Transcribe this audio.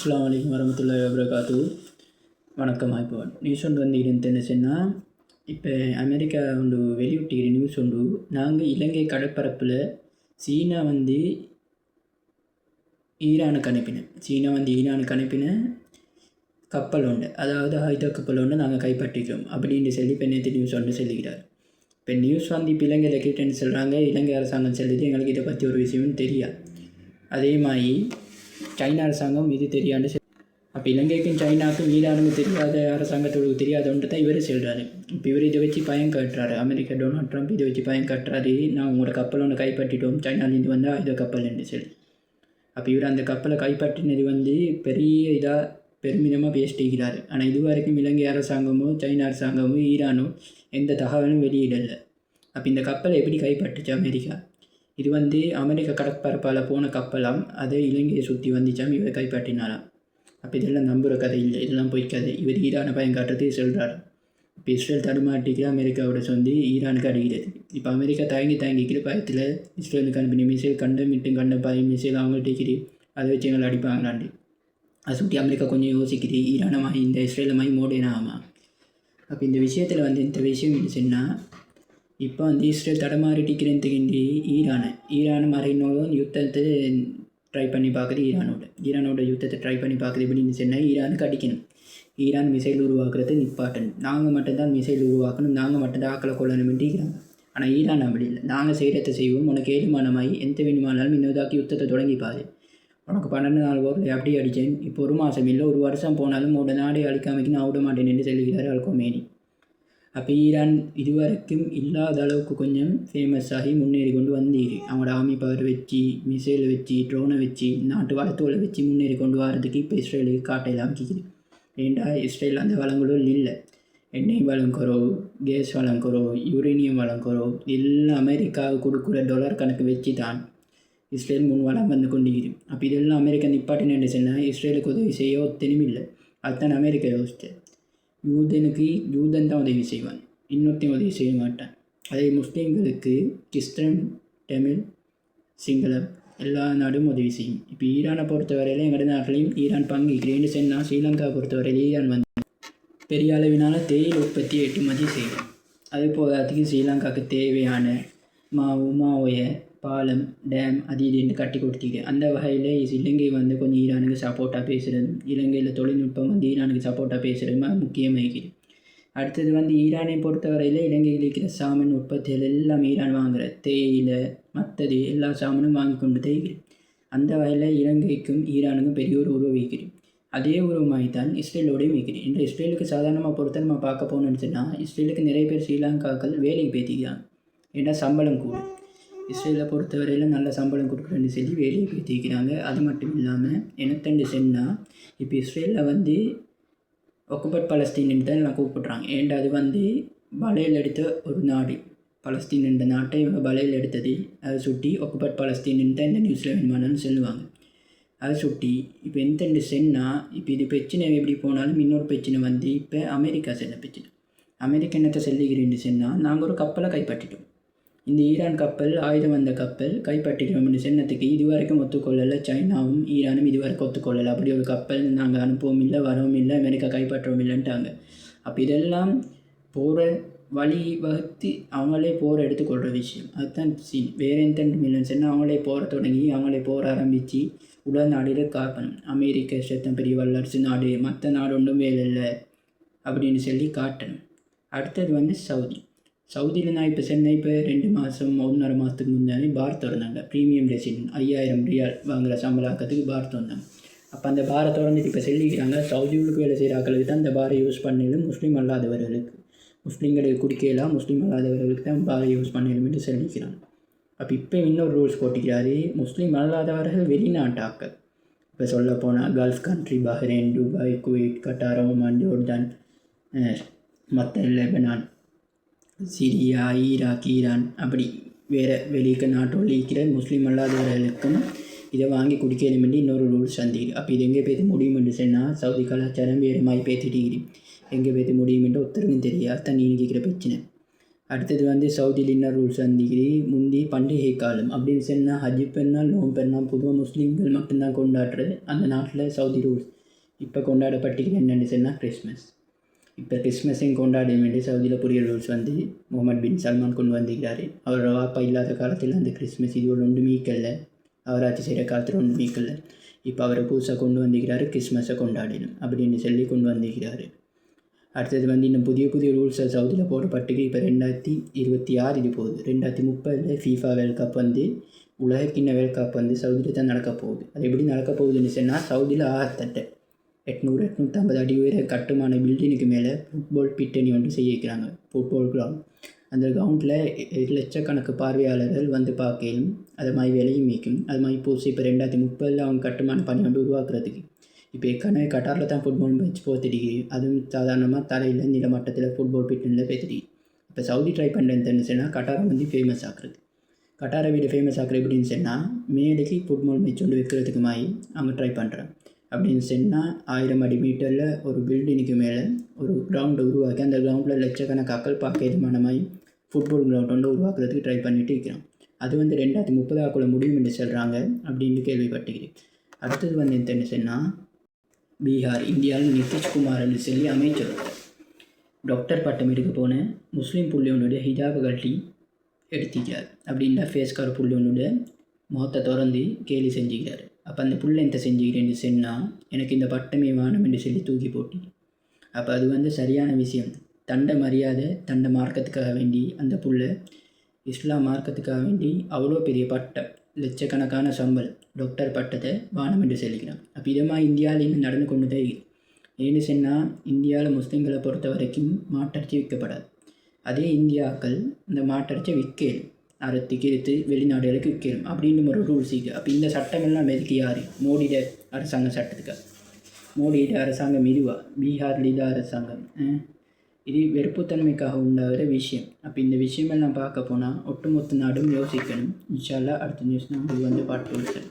அஸ்ஸலாமு அலைக்கும் வரமத்துல்லாஹி வபரகாத்துஹு. வணக்கம். இப்போ நியூஸ் ஒன்று வந்து என்ன சொன்னால், இப்போ அமெரிக்கா ஒன்று வெளியிட்டிருக்கிற நியூஸ் ஒன்று, நாங்கள் இலங்கை கடற்பரப்பில் சீனா வந்து ஈரானுக்கு அனுப்பின கப்பல் உண்டு, அதாவது ஆயுத கப்பல் ஒன்று நாங்கள் கைப்பற்றிக்கிறோம் அப்படின்னு சொல்லி இப்போ நேற்று நியூஸ் ஒன்று சொல்லிக்கிறார். இப்போ நியூஸ் வந்து இப்போ இலங்கையில் கேட்டேன்னு சொல்கிறாங்க. இலங்கை அரசாங்கம் சொல்லிட்டு எங்களுக்கு இதை பற்றி ஒரு விஷயமும் தெரியாது. அதே மாதிரி சைனா அரசாங்கம் இது தெரியாண்டு. அப்போ இலங்கைக்கும் சைனாவுக்கும் ஈரானுக்கும் தெரியாத அரசாங்கத்தோடு தெரியாதோன்ட்டு தான் இவர் சொல்கிறாரு. இப்போ இவர் இதை வச்சு பயம் காட்டுறாரு. அமெரிக்கா டொனால்ட் ட்ரம்ப் இதை வச்சு பயம் காட்டுறாரு. நான் உங்களோட கப்பல் ஒன்று கைப்பற்றிட்டோம், சைனாலேருந்து வந்து ஆயுத கப்பல் என்று சொல்லி. அப்போ இவர் அந்த கப்பலை கைப்பற்றினது வந்து பெரிய இதாக பெருமிதமாக பேசிட்டிருக்கிறார். ஆனால் இது வரைக்கும் இலங்கை அரசாங்கமோ சைனா அரசாங்கமோ ஈரானோ எந்த தகவலும் வெளியிடலை. அப்போ இந்த கப்பலை எப்படி கைப்பற்றுச்சு அமெரிக்கா? இது வந்து அமெரிக்க கடற்பரப்பால் போன கப்பலாம், அதை இலங்கையை சுற்றி வந்துச்சாம், இவர் கைப்பற்றினாராம். அப்போ இதெல்லாம் நம்புகிற கதை இல்லை, இதெல்லாம் போய் கதை. இவர் ஈரானை பயம் காட்டுறதே சொல்கிறார். இப்போ இஸ்ரேல் தடுமாட்டிக்கிற அமெரிக்காவோட சொந்தி ஈரானுக்கு அடிக்கிறது. இப்போ அமெரிக்கா தாங்கிக்கிற பயத்தில் இஸ்ரேலுக்கு அனுப்பின மிசைல் கண்ட பயம் மிசைல் அவங்கள்ட்ட இருக்குது, அதை வச்சு எங்களை அடிப்பாங்களாண்டி. அதை சுற்றி அமெரிக்கா கொஞ்சம் யோசிக்குது, ஈரானமாக இந்த இஸ்ரேலை மாதிரி மோடேனாமா. அப்போ இந்த விஷயத்தில் வந்து இந்த விஷயம் என்ன சொன்னால், இப்போ வந்து இஸ்ரேல் தடமாறிட்டிக்கிறதுக்கு ஈரான் மறைநோயும் யுத்தத்தை ட்ரை பண்ணி பார்க்குது. ஈரானோட யுத்தத்தை ட்ரை பண்ணி பார்க்குது. எப்படின்னு சொன்னால், ஈரானுக்கு அடிக்கணும், ஈரான் மிசைல் உருவாக்குறதை நிப்பாட்டணும், நாங்கள் மட்டும்தான் மிசைல் உருவாக்கணும், நாங்கள் மட்டும்தான் ஆக்களை கொள்ளணும்ன்ட்டிருக்கிறாங்க. ஆனால் ஈரான் அப்படி இல்லை, நாங்கள் செய்கிறத செய்வோம், உனக்கு ஏழுமானமாகி எந்த வேணுமானாலும் இன்னொதாக்கி யுத்தத்தை தொடங்கிப்பாரு, உனக்கு 12 நாள் ஓரில் அப்படி அடித்தேன், இப்போ 1 மாதம் இல்லை 1 வருஷம் போனாலும் உட நாடே அழிக்காமைக்கு நான் விட மாட்டேன் என்று சொல்லுகிறார் அல்கொமேனி. அப்போ ஈரான் இதுவரைக்கும் இல்லாத அளவுக்கு கொஞ்சம் ஃபேமஸ் ஆகி முன்னேறி கொண்டு வந்தீர். அவங்களோட ஆர்மி பவர் வச்சு, மிசைலை வச்சு, ட்ரோனை வச்சு, நாட்டு வளத்தோலை வச்சு முன்னேறி கொண்டு வரதுக்கு இப்போ இஸ்ரேலுக்கு காட்டையில் அமைக்கிது. ஏண்டா இஸ்ரேல் அந்த வளங்களும் இல்லை, எண்ணெய் வளம் குறவு, கேஸ் வளம் குறவு, யுரேனியம் வளம் குறவு, எல்லாம் அமெரிக்காவுக்கு கொடுக்குற டாலர் கணக்கு வச்சு தான் இஸ்ரேல் முன் வளம் வந்து கொண்டிருக்குது. அப்போ இதெல்லாம் அமெரிக்கா நிப்பாட்டினு சொன்னால் இஸ்ரேலுக்கு உதவி செய்ய தெளிவில்லை. அதுதான் அமெரிக்கா யோசித்தேன். யூதன் தான் உதவி செய்வான், இன்னொருத்தையும் உதவி செய்ய மாட்டான். அதே முஸ்லீம்களுக்கு கிறிஸ்தன், தமிழ், சிங்களம் எல்லா நாடும் உதவி செய்யும். இப்போ ஈரானை பொறுத்தவரையில் எங்கள் நாட்டிலையும் ஈரான் பங்குகிறேன்னு சொன்னால், ஸ்ரீலங்கா பொறுத்தவரையில் ஈரான் வந்து பெரிய அளவினால தேயிலை உற்பத்தி ஏற்றுமதி செய்யும். அது போதாதுக்கு ஸ்ரீலங்காவுக்கு தேவையான மாவோய பாலம், டேம் அது இதுன்னு கட்டி கொடுத்தீங்க. அந்த வகையில் இலங்கை வந்து கொஞ்சம் ஈரானுக்கு சப்போர்ட்டாக பேசுகிறது, இலங்கையில் தொழில்நுட்பம் வந்து ஈரானுக்கு சப்போர்ட்டாக பேசுகிறது முக்கியமாகிக்குது. அடுத்தது வந்து ஈரானை பொறுத்தவரையில் இலங்கையில் இருக்கிற சாமான் உற்பத்திகள் எல்லாம் ஈரான் வாங்குகிற தேயிலை மற்றது எல்லா சாமானும் வாங்கி கொண்டு தேய்க்குது. அந்த வகையில் இலங்கைக்கும் ஈரானுக்கும் பெரிய ஒரு உறவு வைக்குது. அதே உறவுமாகி தான் இஸ்ரேலோடையும் வைக்குது. இந்த இஸ்ரேலுக்கு சாதாரணமாக பொறுத்த நம்ம பார்க்க போகணுன்னு சொன்னால், இஸ்ரேலுக்கு நிறைய பேர் ஸ்ரீலங்காக்கள் வேலைக்கு பேத்திக்கிறாங்க, ஏன்னா சம்பளம் கூடும். இஸ்ரேலை பொறுத்தவரையில் நல்ல சம்பளம் கொடுக்குறேன்னு சொல்லி வேலையை பேத்திக்கிறாங்க. அது மட்டும் இல்லாமல் என்னத்தண்டு சொன்னால், இப்போ இஸ்ரேலில் வந்து ஒக்குபட் பலஸ்தீன் தான் எல்லாம் கூப்பிட்றாங்க. ஏன்டா அது வந்து பலையில் எடுத்த ஒரு நாடு, பலஸ்தீன் என்ற நாட்டை இவங்க பலையில் எடுத்தது, அதை சுட்டி ஒக்குபட் பலஸ்தீன் தான் இந்த நியூஸில் வேணுமானு சொல்லுவாங்க. அதை சுட்டி இப்போ எந்தண்டு சொன்னால், இப்போ இது பிரச்சனை எப்படி போனாலும் இன்னொரு பிரச்சனை வந்து இப்போ அமெரிக்கா செல்ல பிரச்சனை. அமெரிக்கா என்னத்தை சொல்லுகிறேன்னு சொன்னால், நாங்கள் ஒரு கப்பலை கைப்பற்றிட்டோம், இந்த ஈரான் கப்பல் ஆயுதம் வந்த கப்பல் கைப்பற்றிக்கிறோம்னு சொன்னதுக்கு இதுவரைக்கும் ஒத்துக்கொள்ளலை. சைனாவும் ஈரானும் இதுவரைக்கும் ஒத்துக்கொள்ளலை. அப்படி ஒரு கப்பல் நாங்கள் அனுப்பவும் இல்லை, வரவும் இல்லை, அமெரிக்கா கைப்பற்றவும் இல்லைன்ட்டாங்க. அப்போ இதெல்லாம் போகிற வழி வகுத்து அவங்களே போகிற எடுத்துக்கொள்கிற விஷயம். அதுதான் சீன். வேறு எந்த இல்லைன்னு சொன்னால், அவங்களே போகிற தொடங்கி அவங்களே போகிற ஆரம்பித்து உலக நாடுகள் காட்டணும். அமெரிக்கா சத்தம் பெரிய வல்லரசு நாடு, மற்ற நாடு ஒன்றும் வேலை இல்லை அப்படின்னு சொல்லி காட்டணும். அடுத்தது வந்து சவுதியில் நான் இப்போ சென்னை இப்போ 2 மாதம் 1.5 மாதத்துக்கு முன்னாடி பார் திறந்தாங்க. ப்ரீமியம் ரெசிடென்ட் 5000 ரியால் வாங்குகிற சம்பளாக்கிறதுக்கு பார் திறந்தாங்க. அப்போ அந்த பாரை திறந்துட்டு இப்போ சொல்லிக்கிறாங்க, சவுதிகளுக்கு வேலை செய்கிற ஆக்களுக்கு தான் இந்த பாரை யூஸ் பண்ணலும், முஸ்லீம் அல்லாதவர்களுக்கு, முஸ்லீம்களுக்கு குடிக்கலாம், முஸ்லீம் அல்லாதவர்களுக்கு தான் பாரை யூஸ் பண்ணலும் என்று சொல்லிக்கிறாங்க. அப்போ இப்போ இன்னொரு ரூல்ஸ் போட்டிக்கிறாரு, முஸ்லீம் அல்லாதவர்கள் வெளிநாட்டாக்கள், இப்போ சொல்லப்போனால் gulf country, Bahrain, Dubai, Kuwait, Qatar, Oman, Jordan, மற்ற லெபனான், சிரியா, ஈராக், ஈரான் அப்படி வேறு வெளியே நாட்டோடு இருக்கிற முஸ்லீம் அல்லாதவர்களுக்கும் இதை வாங்கி குடிக்கணும் என்று இன்னொரு ரூல்ஸ் வந்தீங்க. அப்போ இது எங்கே பேசி முடியும் என்று சொன்னால், சவுதி கலாச்சாரம் வேறு மாதிரி பேசிட்டு எங்கே பேசி முடியும் என்று ஒருத்தருக்கும் தெரியாது. தான் நீ கேட்குற பிரச்சனை. அடுத்தது வந்து சவுதியில் என்ன ரூல்ஸ் வந்துக்கிறி முந்தி பண்டிகை காலம் அப்படின்னு சொன்னால் ஹஜ் பெருநாள் நோம்பு பெருநாள் பொதுவாக முஸ்லீம்கள் மட்டும்தான் கொண்டாடுறது அந்த நாட்டில் சவுதி ரூல்ஸ். இப்போ கொண்டாடப்பட்டிருக்கிறது என்னென்னு சொன்னால் கிறிஸ்மஸ். இப்போ கிறிஸ்மஸையும் கொண்டாட வேண்டிய சவுதியில் புதிய ரூல்ஸ் வந்து முகமது பின் சல்மான் கொண்டு வந்திருக்கிறாரு. அவரோட வாப்பா இல்லாத காலத்தில் அந்த கிறிஸ்மஸ் இது ஒன்று மீக்கல்ல, அவராட்சி செய்கிற காலத்தில் ஒன்று மீக்கல்ல. இப்போ அவரை புதுசாக கொண்டு வந்திருக்கிறாரு, கிறிஸ்மஸை கொண்டாடிடும் அப்படின்னு சொல்லி கொண்டு வந்திருக்கிறாரு. அடுத்தது வந்து இன்னும் புதிய புதிய ரூல்ஸை சவுதியில் போடப்பட்டுக்கு இப்போ 2026 இது போகுது. 2030 ஃபீஃபா வேர்ல்ட் கப் வந்து உலகக்கிண்ண வேர்ல்ட் கப் வந்து சவுதியில் தான் நடக்க போகுது. அது எப்படி நடக்க போகுதுன்னு சொன்னால் சவுதியில் 800-850 அடி உயர கட்டுமான பில்டிங்குக்கு மேலே ஃபுட்பால் பிட்டணி ஒன்று செய்ய வைக்கிறாங்க. Football ground. அந்த கிரவுண்டில் லட்சக்கணக்கு பார்வையாளர்கள் வந்து பார்க்கலும் அது மாதிரி விலையும் மீக்கும். அது மாதிரி போச்சு இப்போ 2030 அவங்க கட்டுமான பணி ஒன்று உருவாக்குறதுக்கு. இப்போ ஏற்கனவே கட்டாரில் தான் ஃபுட்பால் மேட்ச் போத்துடிக்கு. அதுவும் சாதாரணமாக தலையில் நிலமட்டத்தில் ஃபுட்பால் பிட்டனில் பேத்துடி. இப்போ சவுதி ட்ரை பண்ணுறதுன்னு சொன்னால் கட்டாரை வந்து ஃபேமஸ் ஆக்குறது. கட்டாரை வீடு ஃபேமஸ் ஆக்குறது எப்படின்னு சொன்னால் மேலுக்கு ஃபுட்பால் மேட்ச் ஒன்று வைக்கிறதுக்கு மாதிரி அவங்க ட்ரை பண்ணுறாங்க. அப்படின்னு சொன்னால் 1000 அடி மீட்டரில் ஒரு பில்டிங்க்கு மேலே ஒரு கிரவுண்டை உருவாக்கி அந்த கிரவுண்டில் லட்சக்கணக்காக்கள் பார்க்க எதுமான மாதிரி ஃபுட்பால் கிரவுண்ட் ஒன்று உருவாக்குறதுக்கு ட்ரை பண்ணிட்டு இருக்கிறோம். அது வந்து 2030 முடியும் என்று சொல்கிறாங்க அப்படின்னு கேள்விப்பட்டுக்கிறேன். அடுத்தது வந்து என்ன சொன்னால் பீகார் இந்தியாவில் நிதிஷ்குமார்னு சொல்லி அமைச்சர் டாக்டர் பட்டம் எடுக்க போன முஸ்லீம் புள்ளியோனுடைய ஹிஜாபை கட்டி எடுத்துக்கிறார். அப்படின்னா ஃபேஸ்கார் புள்ளியோனுடைய முகத்தை திறந்து கேலி செஞ்சுக்கிறார். அப்போ அந்த புள்ள என்ன செஞ்சுக்கிறேன்னு சொன்னால் எனக்கு இந்த பட்டமே வேணும் என்று சொல்லி தூக்கி போட்டி. அப்போ அது வந்து சரியான விஷயம். தண்டை மரியாதை தண்டை மார்க்கத்துக்காக வேண்டி அந்த புள்ள இஸ்லாம் மார்க்கத்துக்காக வேண்டி அவ்வளோ பெரிய பட்டம் லட்சக்கணக்கான சம்பளம் டாக்டர் பட்டத்தை வானம் என்று சொல்லிக்கிறான். அப்போ இதமாக இந்தியாவில் இன்னும் நடந்து கொண்டு தான் இருக்குது. ஏன்னு சொன்னால் இந்தியாவில் முஸ்லீம்களை பொறுத்த வரைக்கும் மாட்டரைச்சி விற்கப்படாது. அதே இந்தியாக்கள் இந்த மாட்டரைச்சை விற்கலும் அறுத்து கிறுத்து வெளிநாடுகளுக்கு விற்கணும் அப்படின்னு ஒரு ரூல்ஸ் இருக்குது. அப்போ இந்த சட்டமெல்லாம் எதுக்கு யார்? மோடியோட அரசாங்கம் சட்டத்துக்காக. மோடியோட அரசாங்கம் இதுவா? பீகாரில் இது அரசாங்கம் இது வெறுப்புத்தன்மைக்காக உண்டாகிற விஷயம். அப்போ இந்த விஷயமெல்லாம் பார்க்க போனால் ஒட்டுமொத்த நாடும் யோசிக்கணும். இன்ஷா அல்லாஹ் அடுத்த நியூஸ் நான் வந்து பார்த்து